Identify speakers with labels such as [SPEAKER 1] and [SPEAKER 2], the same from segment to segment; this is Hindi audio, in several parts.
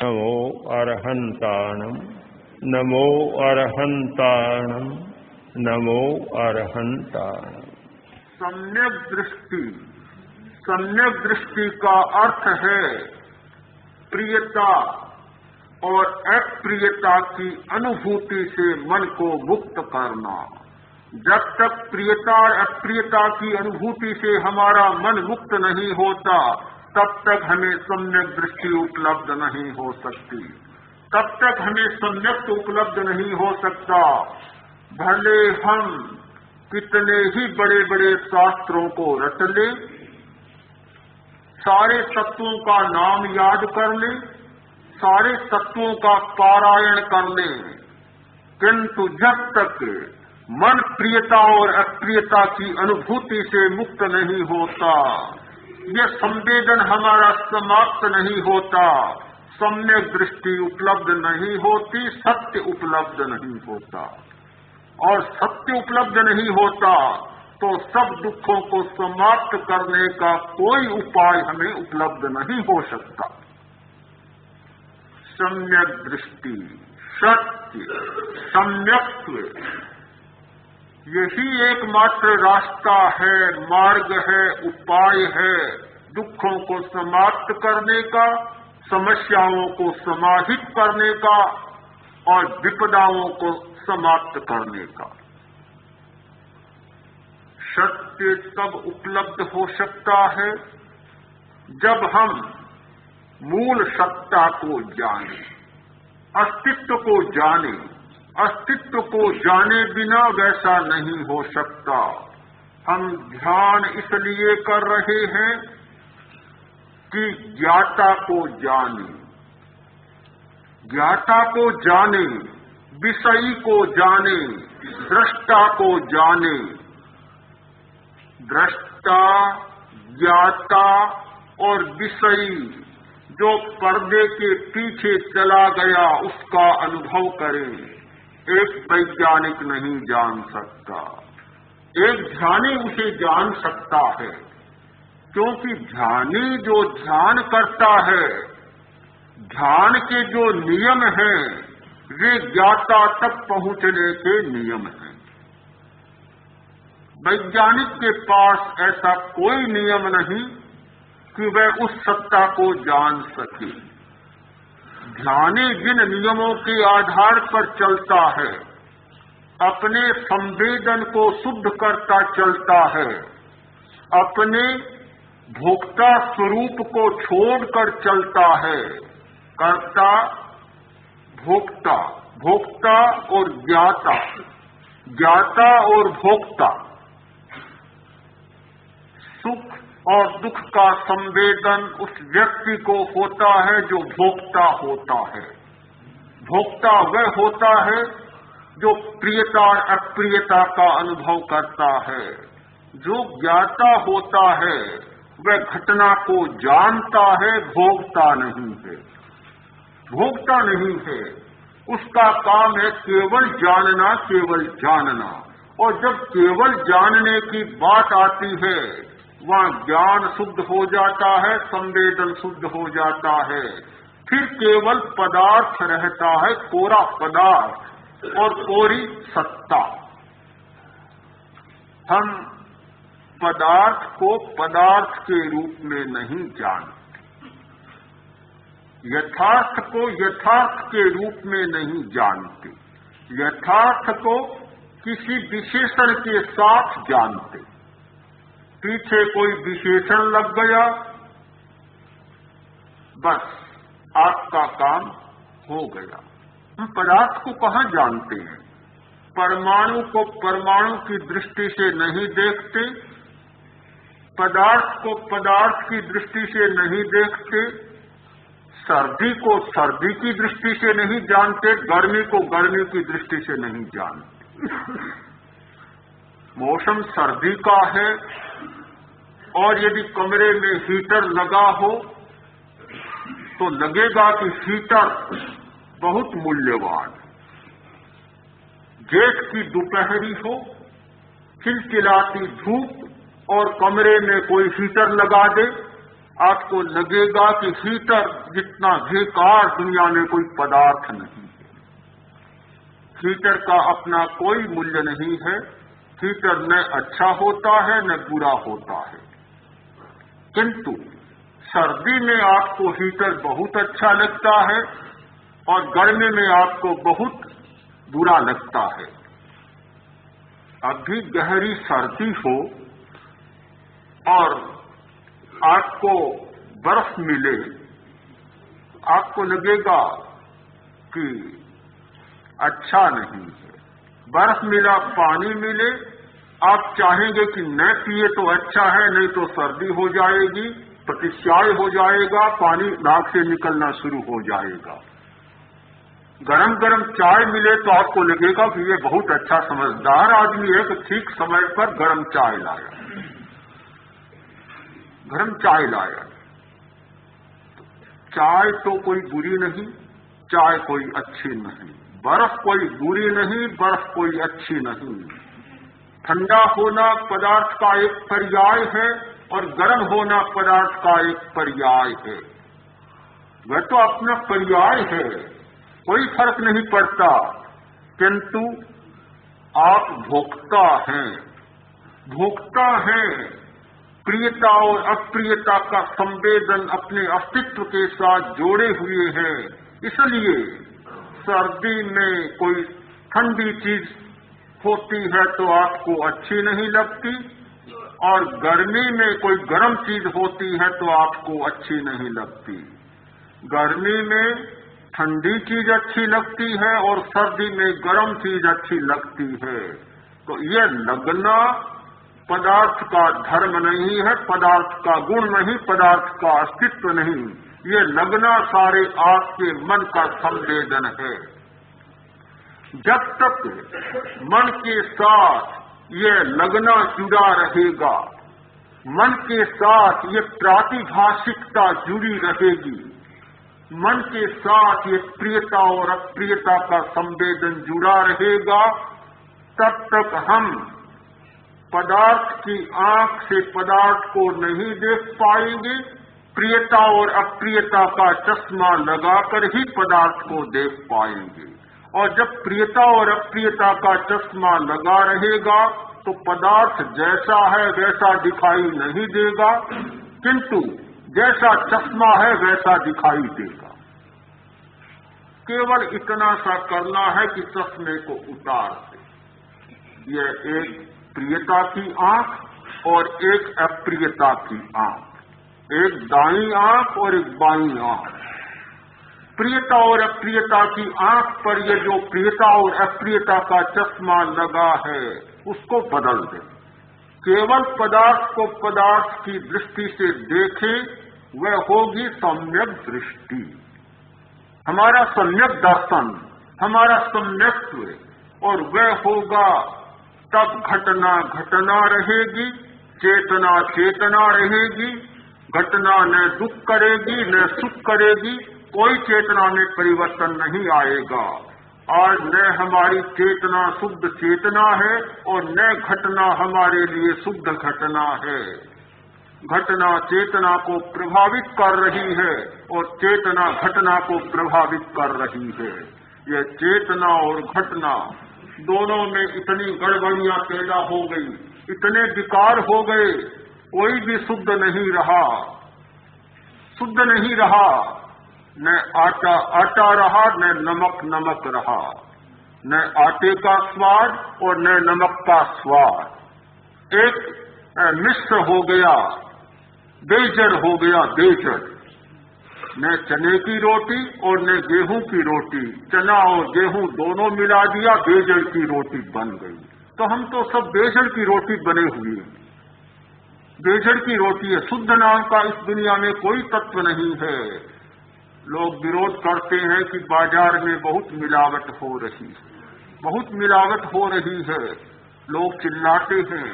[SPEAKER 1] नमो अरहन्ताणं नमो अरहन्ताणं नमो अरहन्ताणं।
[SPEAKER 2] सम्यक दृष्टि का अर्थ है प्रियता और अप्रियता की अनुभूति से मन को मुक्त करना। जब तक प्रियता और अप्रियता की अनुभूति से हमारा मन मुक्त नहीं होता, तब तक हमें सम्यक दृष्टि उपलब्ध नहीं हो सकती, तब तक हमें सम्यक उपलब्ध नहीं हो सकता। भले हम कितने ही बड़े बड़े शास्त्रों को रट लें, सारे तत्वों का नाम याद कर लें, सारे तत्वों का पारायण कर लें, किंतु जब तक मन प्रियता और अप्रियता की अनुभूति से मुक्त नहीं होता, यह संवेदन हमारा समाप्त नहीं होता, सम्यक दृष्टि उपलब्ध नहीं होती, सत्य उपलब्ध नहीं होता। और सत्य उपलब्ध नहीं होता तो सब दुखों को समाप्त करने का कोई उपाय हमें उपलब्ध नहीं हो सकता। सम्यक दृष्टि, सत्य, सम्यक्त्व, यही एकमात्र रास्ता है, मार्ग है, उपाय है दुखों को समाप्त करने का, समस्याओं को समाहित करने का और विपदाओं को समाप्त करने का। सत्य तब उपलब्ध हो सकता है जब हम मूल सत्ता को जाने, अस्तित्व को जाने। अस्तित्व को जाने बिना वैसा नहीं हो सकता। हम ध्यान इसलिए कर रहे हैं कि ज्ञाता को जाने, ज्ञाता को जाने, विषयी को जाने, दृष्टा को जाने। दृष्टा, ज्ञाता और विषयी जो पर्दे के पीछे चला गया उसका अनुभव करें। एक वैज्ञानिक नहीं जान सकता, एक ध्यानी उसे जान सकता है, क्योंकि ध्यानी जो ध्यान करता है, ध्यान के जो नियम हैं वे ज्ञाता तक पहुंचने के नियम हैं। वैज्ञानिक के पास ऐसा कोई नियम नहीं कि वह उस सत्ता को जान सके। ध्यानी जिन नियमों के आधार पर चलता है, अपने संवेदन को शुद्ध करता चलता है, अपने भोक्ता स्वरूप को छोड़कर चलता है, कर्ता, भोक्ता, भोक्ता और ज्ञाता, ज्ञाता और भोक्ता, सुख और दुख का संवेदन उस व्यक्ति को होता है जो भोक्ता होता है। भोक्ता वह होता है जो प्रियता और अप्रियता का अनुभव करता है। जो ज्ञाता होता है वह घटना को जानता है, भोगता नहीं है, भोगता नहीं है। उसका काम है केवल जानना, केवल जानना। और जब केवल जानने की बात आती है, वहाँ ज्ञान शुद्ध हो जाता है, संवेदन शुद्ध हो जाता है, फिर केवल पदार्थ रहता है, कोरा पदार्थ और कोरी सत्ता। हम पदार्थ को पदार्थ के रूप में नहीं जानते, यथार्थ को यथार्थ के रूप में नहीं जानते, यथार्थ को किसी विशेषण के साथ जानते। पीछे कोई विशेषण लग गया, बस आपका काम हो गया। हम पदार्थ को कहाँ जानते हैं? परमाणु को परमाणु की दृष्टि से नहीं देखते, पदार्थ को पदार्थ की दृष्टि से नहीं देखते, सर्दी को सर्दी की दृष्टि से नहीं जानते, गर्मी को गर्मी की दृष्टि से नहीं जानते। मौसम सर्दी का है और यदि कमरे में हीटर लगा हो तो लगेगा कि हीटर बहुत मूल्यवान। जेठ की दोपहरी हो, चिलचिलाती धूप और कमरे में कोई हीटर लगा दे आपको लगेगा कि हीटर जितना बेकार दुनिया में कोई पदार्थ नहीं है। हीटर का अपना कोई मूल्य नहीं है। हीटर न अच्छा होता है न बुरा होता है, किंतु सर्दी में आपको हीटर बहुत अच्छा लगता है और गर्मी में आपको बहुत बुरा लगता है। अभी गहरी सर्दी हो और आपको बर्फ मिले, आपको लगेगा कि अच्छा नहीं है। बर्फ मिला, पानी मिले, आप चाहेंगे कि न पिए तो अच्छा है, नहीं तो सर्दी हो जाएगी, प्रतिश्याय हो जाएगा, पानी नाक से निकलना शुरू हो जाएगा। गरम गरम चाय मिले तो आपको लगेगा कि ये बहुत अच्छा समझदार आदमी है कि ठीक समय पर गरम चाय लाया। गरम चाय लाया। चाय तो कोई बुरी नहीं, चाय कोई अच्छी नहीं, बर्फ कोई बुरी नहीं, बर्फ कोई अच्छी नहीं। ठंडा होना पदार्थ का एक पर्याय है और गर्म होना पदार्थ का एक पर्याय है। वह तो अपना पर्याय है, कोई फर्क नहीं पड़ता, किंतु आप भोक्ता हैं। भोक्ता हैं। प्रियता और अप्रियता का संवेदन अपने अस्तित्व के साथ जोड़े हुए हैं। इसलिए सर्दी में कोई ठंडी चीज होती है तो आपको अच्छी नहीं लगती, और गर्मी में कोई गर्म चीज होती है तो आपको अच्छी नहीं लगती। गर्मी में ठंडी चीज अच्छी लगती है और सर्दी में गर्म चीज अच्छी लगती है। तो ये लगना पदार्थ का धर्म नहीं है, पदार्थ का गुण नहीं, पदार्थ का अस्तित्व नहीं। ये लगना सारे आपके मन का संवेदन है। जब तक मन के साथ ये लगना जुड़ा रहेगा, मन के साथ ये प्रातिभाषिकता जुड़ी रहेगी, मन के साथ ये प्रियता और अप्रियता का संवेदन जुड़ा रहेगा, तब तक हम पदार्थ की आंख से पदार्थ को नहीं देख पाएंगे। प्रियता और अप्रियता का चश्मा लगाकर ही पदार्थ को देख पाएंगे। और जब प्रियता और अप्रियता का चश्मा लगा रहेगा तो पदार्थ जैसा है वैसा दिखाई नहीं देगा, किंतु जैसा चश्मा है वैसा दिखाई देगा। केवल इतना सा करना है कि चश्मे को उतार दे। यह एक प्रियता की आंख और एक अप्रियता की आंख, एक दाईं आंख और एक बाईं आंख। प्रियता और अप्रियता की आंख पर ये जो प्रियता और अप्रियता का चश्मा लगा है उसको बदल दे। केवल पदार्थ को पदार्थ की दृष्टि से देखे, वह होगी सम्यक दृष्टि, हमारा सम्यक दर्शन, हमारा सम्यक्त्व। और वह होगा तब घटना घटना रहेगी, चेतना चेतना रहेगी। घटना न दुख करेगी न सुख करेगी, कोई चेतना में परिवर्तन नहीं आएगा। आज न हमारी चेतना शुद्ध चेतना है और न घटना हमारे लिए शुद्ध घटना है। घटना चेतना को प्रभावित कर रही है और चेतना घटना को प्रभावित कर रही है। यह चेतना और घटना दोनों में इतनी गड़बड़ियां पैदा हो गई, इतने विकार हो गए, कोई भी शुद्ध नहीं रहा। शुद्ध नहीं रहा, न आटा आटा रहा, न नमक नमक रहा, न आटे का स्वाद और न नमक का स्वाद। एक मिश्र हो गया, बेजड़ हो गया, बेजड़। न चने की रोटी और न गेहूं की रोटी, चना और गेहूं दोनों मिला दिया, बेजड़ की रोटी बन गई। तो हम तो सब बेजड़ की रोटी बने हुए हैं। बेजड़ की रोटी है। शुद्ध नाम का इस दुनिया में कोई तत्व नहीं है। लोग विरोध करते हैं कि बाजार में बहुत मिलावट हो रही है, बहुत मिलावट हो रही है। लोग चिल्लाते हैं,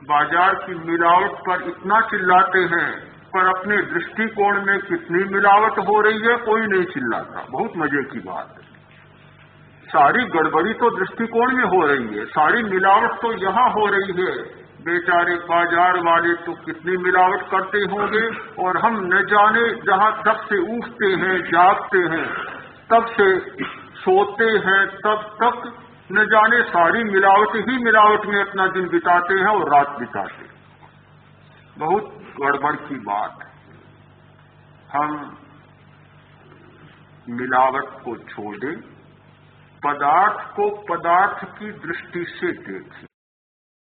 [SPEAKER 2] बाजार की मिलावट पर इतना चिल्लाते हैं, पर अपने दृष्टिकोण में कितनी मिलावट हो रही है कोई नहीं चिल्लाता। बहुत मजे की बात है। सारी गड़बड़ी तो दृष्टिकोण में हो रही है, सारी मिलावट तो यहाँ हो रही है। बेचारे बाजार वाले तो कितनी मिलावट करते होंगे, और हम न जाने जहां तब से उठते हैं, जागते हैं, तब से सोते हैं, तब तक न जाने सारी मिलावट ही मिलावट में अपना दिन बिताते हैं और रात बिताते हैं। बहुत गड़बड़ की बात है। हम मिलावट को छोड़ दें, पदार्थ को पदार्थ की दृष्टि से देखें।